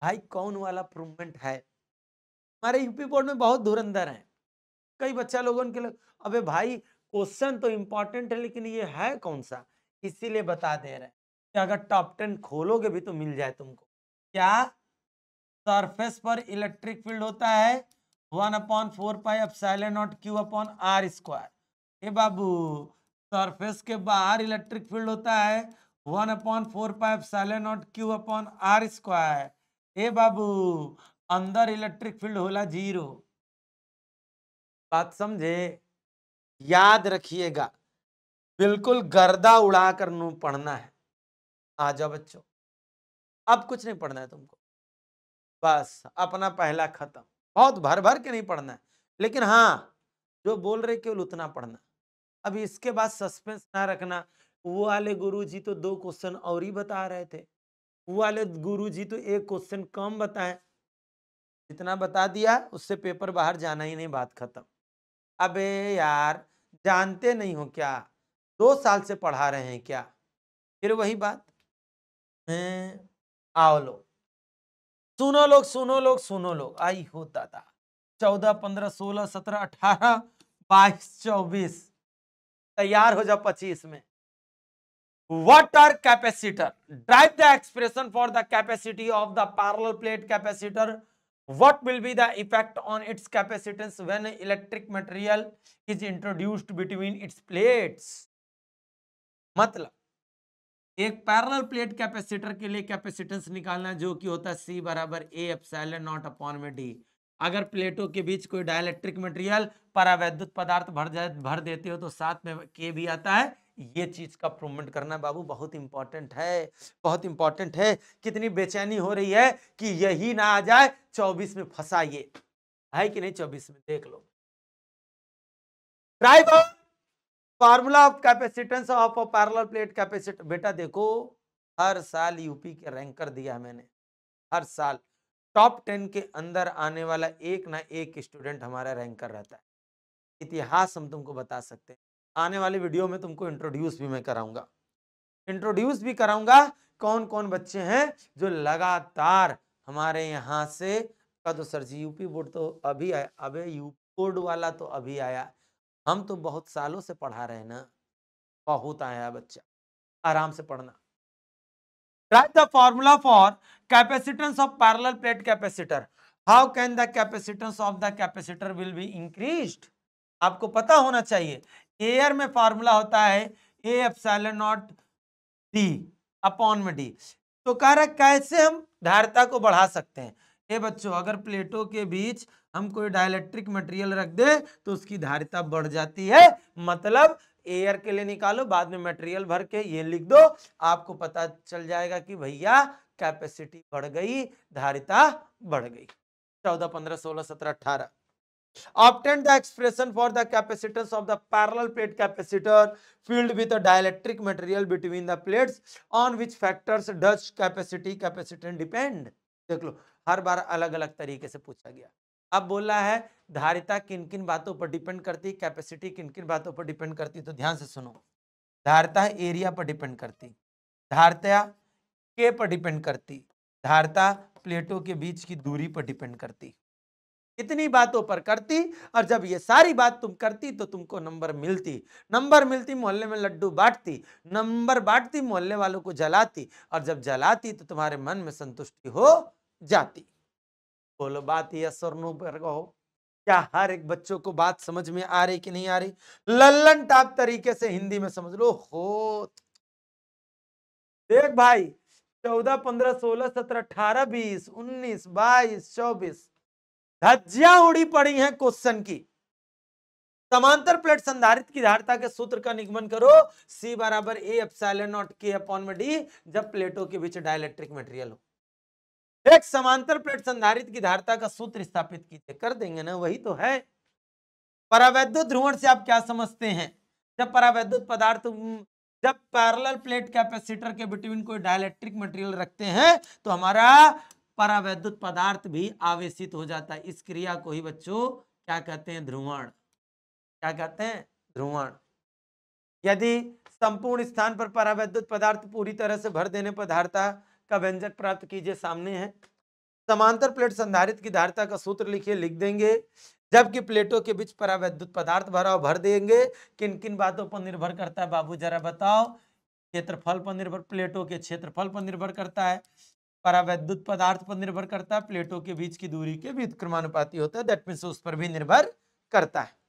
भाई कौन वाला प्रूवमेंट है, हमारे यूपी बोर्ड में बहुत धुरंधर है, कई बच्चा लोगों के लोग, अबे भाई क्वेश्चन तो इंपॉर्टेंट है लेकिन ये है कौन सा, इसीलिए बता दे रहे हैं कि अगर टॉप 10 खोलोगे भी तो मिल जाए तुमको। क्या? सरफेस पर इलेक्ट्रिक फील्ड होता है 1/4 pi epsilon not Q upon R square. ए बाबू सरफेस के बाहर इलेक्ट्रिक फील्ड होता है 1/4 pi epsilon not Q upon R square. ए बाबू अंदर इलेक्ट्रिक फील्ड होला 0। बात समझे? याद रखिएगा, बिल्कुल गर्दा उड़ा कर नू पढ़ना है। आ जाओ बच्चों, अब कुछ नहीं पढ़ना है तुमको, बस अपना पहला खत्म। बहुत भर भर के नहीं पढ़ना है, लेकिन हाँ जो बोल रहे केवल उतना पढ़ना। अब इसके बाद सस्पेंस ना रखना, वो वाले गुरुजी तो 2 क्वेश्चन और ही बता रहे थे, वाले गुरुजी तो एक क्वेश्चन कम बताएं, जितना बता दिया उससे पेपर बाहर जाना ही नहीं, बात खत्म। अबे यार जानते नहीं हो क्या, 2 साल से पढ़ा रहे हैं क्या, फिर वही बात है। आओ लो, सुनो लोग, सुनो लोग, सुनो लोग, आई हो दादा। 14, 15, 16, 17, 18, 22, 24, तैयार हो जाओ 25 में। What are capacitor? Drive the expression for the capacity of the parallel plate capacitor. What will be the effect on its capacitance when electric material is introduced between its plates? मतलब एक पैरेलल प्लेट कैपेसिटर के लिए कैपेसिटेंस निकालना, जो कि होता है C बराबर A एप्सिलॉन नॉट अपॉन में D। अगर प्लेटों के बीच कोई डाइलेक्ट्रिक मटेरियल परावैद्युत पदार्थ भर देते हो तो साथ में K भी आता है। ये चीज का प्रूवमेंट करना बाबू बहुत इंपॉर्टेंट है, बहुत इंपॉर्टेंट है। कितनी बेचैनी हो रही है कि यही ना आ जाए 24 में, फंसा ये है कि नहीं, 24 में देख लो। Derive formula of capacitance of a parallel plate capacitor. बेटा देखो, हर साल यूपी के रैंकर दिया मैंने, हर साल टॉप 10 के अंदर आने वाला एक ना एक स्टूडेंट हमारा रैंकर रहता है। इतिहास हम तुमको बता सकते हैं। आने वाले वीडियो में तुमको इंट्रोड्यूस भी मैं कराऊंगा, इंट्रोड्यूस भी कराऊंगा कौन कौन बच्चे हैं जो लगातार हमारे यहाँ से का। तो सर जी यूपी बोर्ड तो अभी आया, अबे यूपी बोर्ड वाला तो अभी आया, हम तो बहुत सालों से पढ़ा रहे हैं ना, बहुत आया बच्चा, आराम से पढ़ना। Write the formula for capacitance of parallel plate capacitor. How can the capacitance of the capacitor will be increased? आपको पता होना चाहिए। एयर में फार्मूला होता है A epsilon not D upon में डी। तो कह रहा कैसे हम धारिता को बढ़ा सकते हैं। ए बच्चों, अगर प्लेटों के बीच हम कोई डाइलेक्ट्रिक मटेरियल रख दे तो उसकी धारिता बढ़ जाती है। मतलब एयर के लिए निकालो, बाद में मटेरियल भर के ये लिख दो, आपको पता चल जाएगा कि भैया कैपेसिटी बढ़ गई, धारिता बढ़ गई। 14, 15, 16, 17, 18। Obtain the expression for the capacitance of the parallel plate capacitor filled with a dielectric material between the plates, on which factors does capacity capacitance depend? देख लो, हर बार अलग अलग तरीके से पूछा गया। अब बोला है धारिता किन किन बातों पर डिपेंड करती, कैपेसिटी किन किन बातों पर डिपेंड करती। तो ध्यान से सुनो, धारिता एरिया पर डिपेंड करती, धारिता के पर डिपेंड करती, धारिता प्लेटों के बीच की दूरी पर डिपेंड करती, इतनी बातों पर करती। और जब ये सारी बात तुम करती तो तुमको नंबर मिलती, नंबर मिलती मोहल्ले में लड्डू बांटती, नंबर बांटती मोहल्ले वालों को जलाती, और जब जलाती तो तुम्हारे मन में संतुष्टि हो जाती। बोलो बात यस और नो पर कहो। क्या हर एक बच्चों को बात समझ में आ रही कि नहीं आ रही? लल्लन टाप तरीके से हिंदी में समझ लो। हो देख भाई, 14, 15, 16, 17, 18, 20, 19, 22, 24 धज्जियां उड़ी पड़ी हैं क्वेश्चन की। समांतर प्लेट संधारित्र की धारिता के सूत्र का निगमन करो, C बराबर A epsilon not K upon में D, जब प्लेटों के बीच डाइलेक्ट्रिक मटेरियल हो। एक समांतर प्लेट संधारित्र की धारिता का सूत्र स्थापित कीजिए। कर देंगे ना, वही तो है। परावैद्युत ध्रुवण से आप क्या समझते हैं? जब परावैद्युत पदार्थ, जब पैरेलल प्लेट कैपेसिटर के बिटवीन कोई डाइलेक्ट्रिक मटेरियल रखते हैं तो हमारा परावैद्युत पदार्थ भी आवेशित हो जाता है। इस क्रिया को ही बच्चों क्या कहते हैं? ध्रुवण। क्या कहते हैं? ध्रुवण। यदि संपूर्ण स्थान पर परावैद्युत पदार्थ पूरी तरह से भर देने पर धारिता का व्यंजक प्राप्त कीजिए, सामने है। समांतर प्लेट संधारित्र की धारिता का सूत्र लिखिए, लिख देंगे। जबकि प्लेटों के बीच परावैद्युत पदार्थ भरा भर देंगे। किन किन बातों पर निर्भर करता है बाबू जरा बताओ? क्षेत्रफल पर निर्भर, प्लेटों के क्षेत्रफल पर निर्भर करता है, परावैद्युत पदार्थ पर निर्भर करता है, प्लेटों के बीच की दूरी के व्युत्क्रमानुपाती होता है, दैट मींस उस पर भी निर्भर करता है।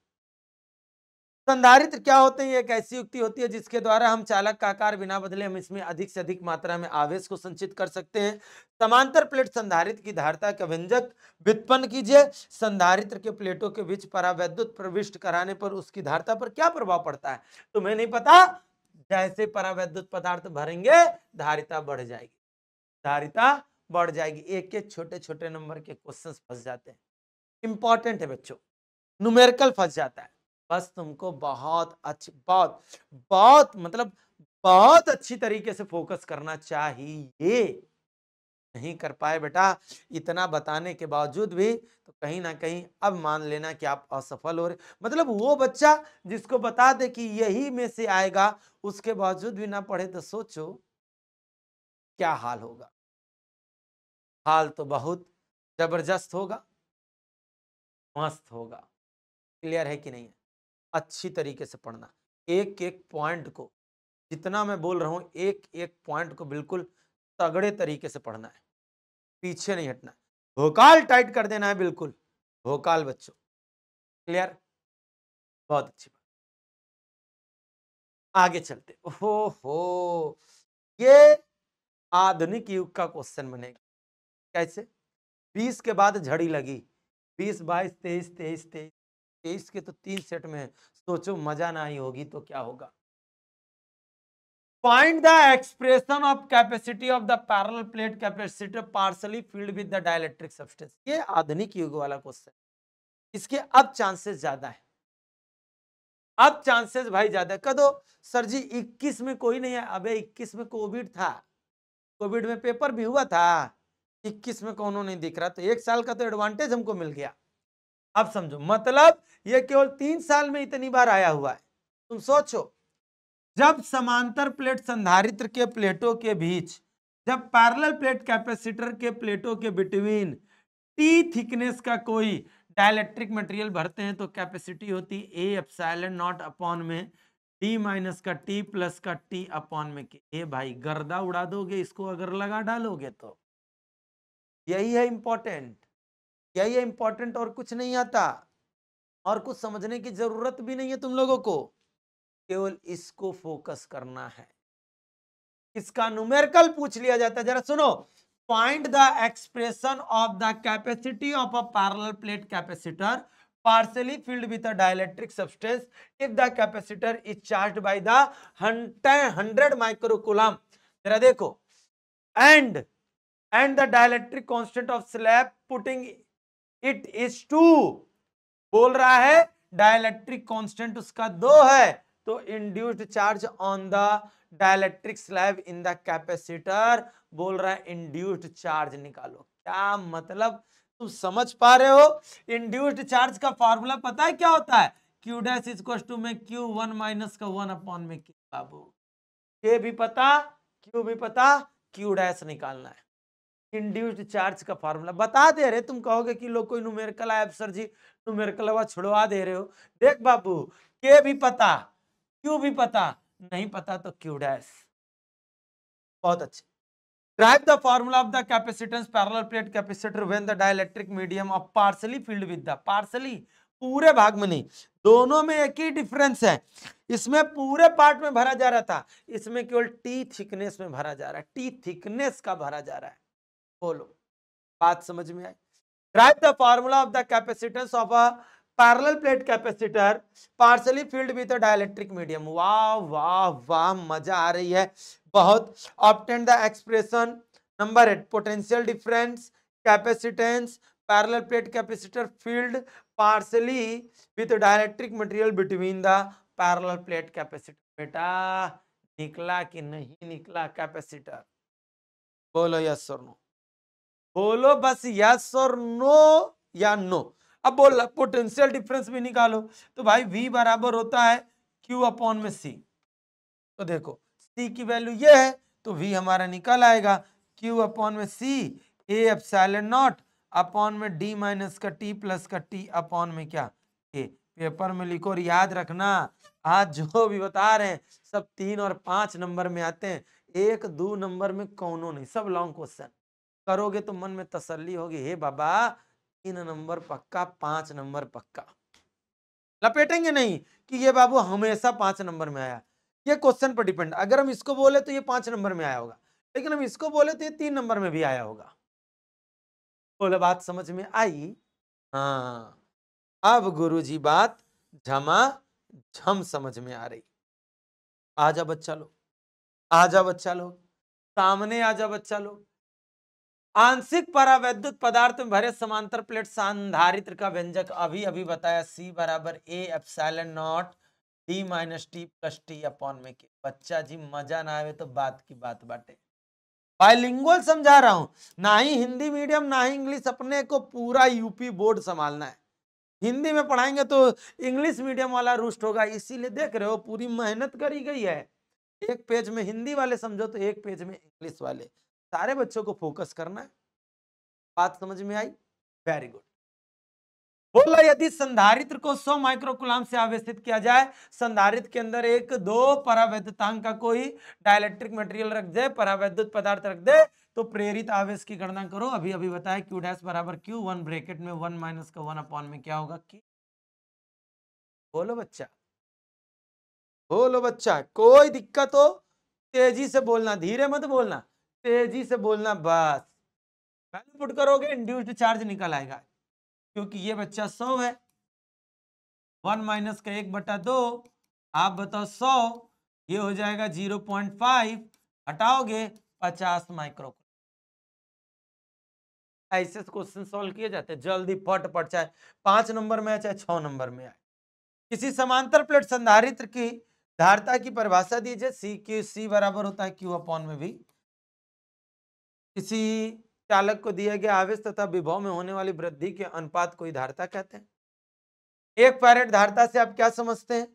संधारित्र क्या होते हैं? एक ऐसी युक्ति होती है जिसके द्वारा हम चालक का आकार बिना बदले हम इसमें अधिक से अधिक मात्रा में आवेश को संचित कर सकते हैं। समांतर प्लेट संधारित्र की धारिता का व्यंजक व्युत्पन्न कीजिए। संधारित्र के प्लेटों के बीच परावैद्युत प्रविष्ट कराने पर उसकी धारिता पर क्या प्रभाव पड़ता है? तुम्हें नहीं पता? जैसे परावैद्युत पदार्थ भरेंगे धारिता बढ़ जाएगी, धारिता बढ़ जाएगी। एक एक छोटे छोटे नंबर के क्वेश्चंस फंस जाते हैं, इंपॉर्टेंट है बच्चों, न्यूमेरिकल फंस जाता है। बस तुमको बहुत अच्छी, बहुत मतलब बहुत अच्छी तरीके से फोकस करना चाहिए। नहीं कर पाए बेटा, इतना बताने के बावजूद भी, तो कहीं ना कहीं अब मान लेना कि आप असफल हो रहे। मतलब वो बच्चा जिसको बता दे कि यही में से आएगा, उसके बावजूद भी ना पढ़े, तो सोचो क्या हाल होगा। हाल तो बहुत जबरदस्त होगा, मस्त होगा। क्लियर है कि नहीं है? अच्छी तरीके से पढ़ना, एक एक पॉइंट को, जितना मैं बोल रहा हूं एक एक पॉइंट को बिल्कुल तगड़े तरीके से पढ़ना है, पीछे नहीं हटना, भोकाल टाइट कर देना है बिल्कुल, भोकाल बच्चों। क्लियर? बहुत अच्छी बात। आगे चलते। हो ये आधुनिक युग का क्वेश्चन बनेगा। कैसे? 20 के बाद झड़ी लगी, 20, 22, 23, 23, 23, 23 के तो 3 सेट में है। सोचो मजा ना आई होगी तो क्या होगा। Find the expression of capacity of the parallel plate capacitor partially filled with the dielectric substance। ये आधुनिक युग वाला क्वेश्चन, इसके अब चांसेस ज्यादा है, अब चांसेस भाई ज्यादा है। कदो सर जी 21 में कोई नहीं है, अबे 21 में कोविड था, कोविड में पेपर भी हुआ था, 21 में कौन नहीं दिख रहा, तो 1 साल का तो एडवांटेज हमको मिल गया। अब समझो, मतलब ये केवल 3 साल में इतनी बार आया हुआ है। तुम सोचो, जब समांतर प्लेट संधारित्र के प्लेटों के बीच, जब पैरेलल प्लेट कैपेसिटर के प्लेटों के बिटवीन टी थिकनेस का कोई डाइलेक्ट्रिक मटेरियल भरते हैं, तो कैपेसिटी होती ए एप्सिलॉन नॉट अपॉन में डी माइनस का टी प्लस का टी अपॉन में के। ए भाई गर्दा उड़ा दोगे इसको अगर लगा डालोगे तो। यही है इंपॉर्टेंट, यही है इंपॉर्टेंट, और कुछ नहीं आता, और कुछ समझने की जरूरत भी नहीं है तुम लोगों को, केवल इसको फोकस करना है। इसका न्यूमेरिकल पूछ लिया जाता है, जरा सुनो। Find the expression of the capacity of a parallel plate capacitor partially filled with a dielectric substance if the capacitor is charged by the 100 microcoulomb। जरा देखो, and the dielectric constant of slab putting it is 2। बोल रहा है डाइलेक्ट्रिक कांस्टेंट उसका 2 है, तो induced charge on the dielectric slab in the capacitor, बोल रहा है इंड्यूस्ड चार्ज निकालो। क्या मतलब, तुम समझ पा रहे हो? इंड्यूस्ड चार्ज का फॉर्मूला पता है क्या होता है? क्यू डैश इक्वल टू में क्यू 1 माइनस का 1 अपॉन में के। बाबू के भी पता, क्यू भी पता, क्यू डैश निकालना है। इंड्यूस्ड चार्ज का फार्मूला बता दे रहे, तुम कहोगे कि लोग कोई न्यूमेरिकल आया सर जी, न्यूमेरिकल छुड़वा दे रहे हो। देख बाबू, के भी पता, क्यू भी पता, नहीं पता तो क्यू डैश। बहुत अच्छे। Derive the formula of the capacitance parallel plate capacitor when the dielectric medium of partially filled with the partially, पूरे भाग में नहीं, दोनों में एक ही डिफरेंस है। इसमें पूरे पार्ट में भरा जा रहा था, इसमें केवल टी थिकनेस में भरा जा रहा है, टी थिकनेस का भरा जा रहा है। बोलो बात समझ में आई? Write the formula of the capacitance of a parallel plate capacitor partially filled with a dielectric medium। वाह वाह वाह, मजा आ रही है बहुत। Obtain the expression number 8 potential difference capacitance parallel plate capacitor filled partially with dielectric material between the parallel plate capacitor। बेटा निकला कि नहीं निकला कैपेसिटर? बोलो यस और नो, बोलो बस यस और नो या नो। अब बोल पोटेंशियल डिफरेंस भी निकालो, तो भाई V बराबर होता है Q अपॉन में C। तो देखो C की वैल्यू ये है, तो V हमारा निकल आएगा Q अपॉन में C A epsilon not upon में D माइनस का T प्लस का T अपॉन में क्या A। पेपर में लिखो और याद रखना, आज जो भी बता रहे हैं सब 3 और 5 नंबर में आते हैं, 1 2 नंबर में कौनो नहीं, सब लॉन्ग क्वेश्चन। करोगे तो मन में तसल्ली होगी, हे बाबा 3 नंबर पक्का, 5 नंबर पक्का। लपेटेंगे नहीं कि ये बाबू हमेशा 5 नंबर में आया, ये क्वेश्चन पर डिपेंड। अगर हम इसको बोले तो ये 5 नंबर में आया होगा, लेकिन हम इसको बोले तो ये 3 नंबर में भी आया होगा। बोले बात समझ में आई? हाँ, अब गुरुजी बात झम समझ में आ रही। आजा बच्चा लोग, आजा बच्चा लोग, सामने आजा बच्चा लोग। आंशिक परावैद्युत पदार्थ में भरे समांतर प्लेट संधारित्र का व्यंजक अभी अभी बताया, C बराबर A epsilon not D minus T plus T upon में के। बच्चा जी मजा ना आवे तो बात की बात बाटे। बाइलिंगुअल समझा रहा हूं, ना ही हिंदी मीडियम ना ही इंग्लिश, अपने को पूरा यूपी बोर्ड संभालना है। हिंदी में पढ़ाएंगे तो इंग्लिश मीडियम वाला रुष्ट होगा, इसीलिए देख रहे हो पूरी मेहनत करी गई है। एक पेज में हिंदी वाले समझो तो एक पेज में इंग्लिश वाले, सारे बच्चों को फोकस करना है। बात समझ में आई? Very good. बोला यदि संधारित्र को 100 माइक्रोकूलम से आवेशित किया जाए, संधारित्र के अंदर एक दो परावैद्युतांक का कोई डाइलेक्ट्रिक मटेरियल रख दे, परावैद्युत पदार्थ रख दे, तो प्रेरित आवेश की गणना करो। अभी अभी बताया क्यू डैश बराबर क्यू, 1 ब्रैकेट में 1 माइनस का 1 अपॉन में क्या होगा की। बोलो बच्चा, बोलो बच्चा, कोई दिक्कत हो तेजी से बोलना, धीरे मत बोलना, तेजी से बोलना बस। वैल्यू पुट करोगे इंड्यूस्ड चार्ज निकल आएगा, क्योंकि ये बच्चा 100 है, 1 माइनस का 1/2, आप बताओ 100, ये हो जाएगा 0.5, हटाओगे 50 माइक्रो। ऐसे क्वेश्चन सॉल्व किए जाते हैं जल्दी फट, चाहे 5 नंबर में आए चाहे 6 नंबर में आए। किसी समांतर प्लेट संधारित्र की धारिता की परिभाषा दीजिए। सी बराबर होता है क्यू अपॉन में भी। किसी चालक को दिया गया आवेश तथा विभव में होने वाली वृद्धि के अनुपात को ही धारिता कहते हैं। 1 फैरेड धारिता से आप क्या समझते हैं?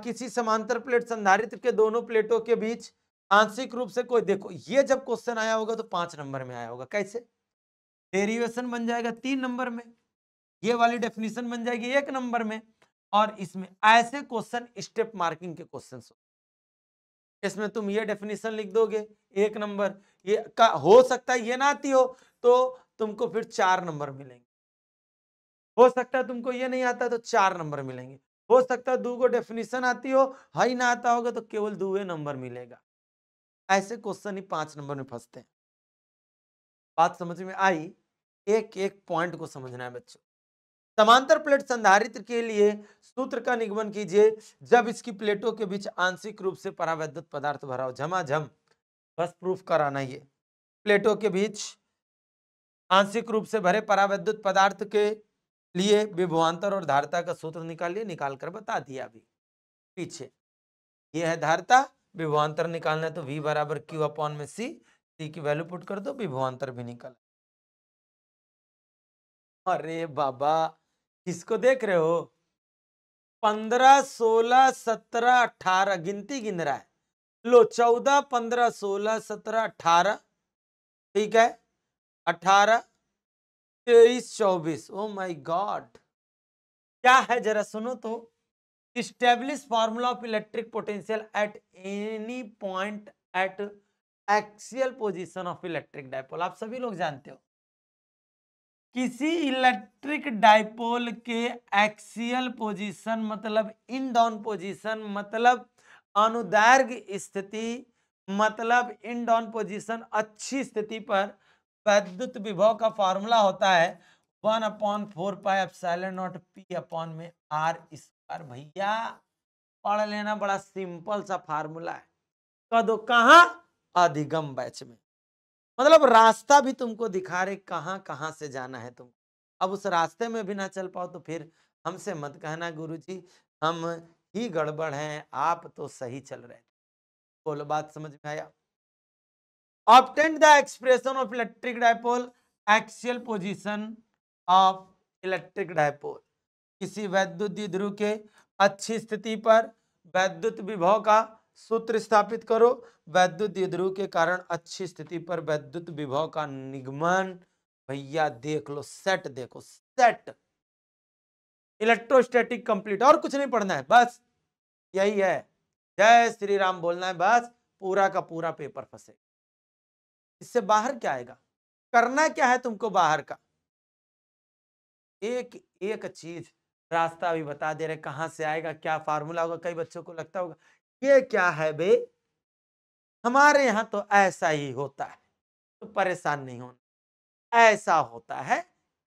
किसी समांतर प्लेट संधारित्र के दोनों प्लेटों के बीच आंशिक रूप से कोई, देखो ये जब क्वेश्चन आया होगा तो 5 नंबर में आया होगा। कैसे? डेरिवेशन बन जाएगा 3 नंबर में, ये वाली डेफिनेशन बन जाएगी 1 नंबर में, और इसमें ऐसे क्वेश्चन स्टेप मार्किंग के क्वेश्चन, इसमें तुम ये डेफिनेशन लिख दोगे 1 नंबर, ये का हो सकता है ये ना आती हो तो तुमको फिर 4 नंबर मिलेंगे, हो सकता है तुमको ये नहीं आता तो 4 नंबर मिलेंगे, हो सकता है 2 को डेफिनेशन आती हो, हाई ना आता होगा तो केवल 2 नंबर मिलेगा। ऐसे क्वेश्चन ही 5 नंबर में फंसते हैं। बात समझ में आई? एक एक पॉइंट को समझना है बच्चों। समांतर प्लेट संधारित्र के लिए सूत्र का निगमन कीजिए। जब इसकी प्लेटों के बीच आंशिक रूप से परावैद्युत पदार्थ भरा हो, झमाझम, बस प्रूफ कराना। ये प्लेटों के बीच आंशिक रूप से भरे परावैद्युत पदार्थ के लिए विभवांतर और धारिता का सूत्र निकालिए, निकाल कर बता दिया अभी पीछे। ये है धारिता, विभवांतर निकालना है तो V बराबर Q अपॉन में C की वैल्यू पुट कर दो, विभवांतर भी निकल। अरे बाबा, किसको देख रहे हो? 15, 16, 17, 18 गिनती गिन रहा है। लो 14, 15, 16, 17, 18, ठीक है, 18, 23, 24। ओ माय गॉड, क्या है जरा सुनो तो। Establish formula of electric potential at any point at axial position of electric dipole। आप सभी लोग जानते हो किसी इलेक्ट्रिक डाइपोल के एक्सियल पोजीशन मतलब इन डाउन पोजीशन मतलब अनुदैर्घ्य स्थिति मतलब इन डाउन पोजीशन अच्छी स्थिति पर वैद्युत विभव का फॉर्मूला होता है 1/4 pi epsilon not P upon में आर स्क्वायर। भैया पढ़ लेना, बड़ा सिंपल सा फार्मूला है। कह दो कहां? अधिगम बैच में। मतलब रास्ता भी तुमको दिखा रहे कहां कहां से जाना है तुम। अब उस रास्ते में भी ना चल पाओ तो फिर हमसे मत कहना गुरुजी हम ही गड़बड़ हैं, आप तो सही चल रहे। बोलो बात समझ में आया? Obtain the expression of electric dipole, axial position of electric dipole. किसी वैद्युत द्विध्रुव के अच्छी स्थिति पर वैद्युत विभव का सूत्र स्थापित करो। वैद्युत द्विध्रुव के कारण अच्छी स्थिति पर वैद्युत विभव का निगमन। भैया देख लो सेट, देखो सेट, इलेक्ट्रोस्टैटिक कंप्लीट, और कुछ नहीं पढ़ना है, बस यही है। जय श्री राम बोलना है, बस पूरा का पूरा पेपर फंसे। इससे बाहर क्या आएगा? करना क्या है तुमको बाहर का? एक एक चीज रास्ता भी बता दे रहे, कहां से आएगा, क्या फार्मूला होगा। कई बच्चों को लगता होगा ये क्या है बे, हमारे यहाँ तो ऐसा ही होता है, तो परेशान नहीं होना। ऐसा होता है।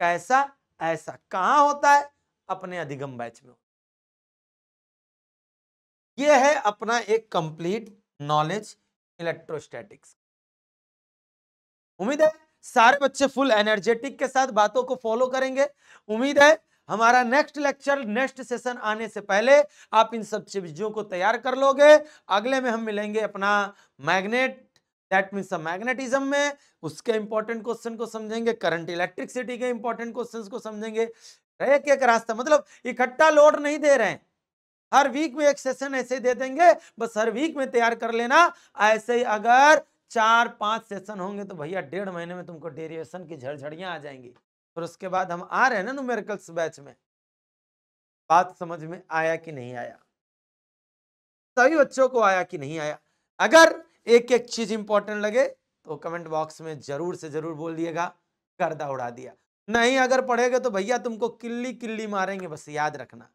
कैसा? ऐसा। कहां होता है? अपने अधिगम बैच में। यह है अपना एक कंप्लीट नॉलेज इलेक्ट्रोस्टैटिक्स। उम्मीद है सारे बच्चे फुल एनर्जेटिक के साथ बातों को फॉलो करेंगे। उम्मीद है हमारा नेक्स्ट लेक्चर, नेक्स्ट सेशन आने से पहले आप इन सब चीजों को तैयार कर लोगे। अगले में हम मिलेंगे अपना मैग्नेट दैट मीन्स मैग्नेटिज्म में उसके इंपॉर्टेंट क्वेश्चन को समझेंगे, करंट इलेक्ट्रिसिटी के इंपॉर्टेंट क्वेश्चन को समझेंगे। एक एक रास्ता, मतलब इकट्ठा लोड नहीं दे रहे हैं, हर वीक में एक सेशन ऐसे दे देंगे, बस हर वीक में तैयार कर लेना। ऐसे ही अगर 4-5 सेशन होंगे तो भैया 1.5 महीने में तुमको डेरिवेशन की झड़झड़ियां आ जाएंगी। और उसके बाद हम आ रहे हैं ना न्यूमेरिकल्स बैच में। बात समझ में आया कि नहीं आया? सभी बच्चों को आया कि नहीं आया? अगर एक एक चीज इंपॉर्टेंट लगे तो कमेंट बॉक्स में जरूर से जरूर बोल दिएगा, गर्दा उड़ा दिया। नहीं अगर पढ़ेगे तो भैया तुमको किल्ली किल्ली मारेंगे, बस याद रखना।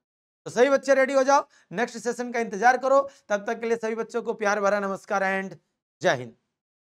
तो सभी बच्चे रेडी हो जाओ, नेक्स्ट सेशन का इंतजार करो। तब तक के लिए सभी बच्चों को प्यार भरा नमस्कार एंड जय हिंद।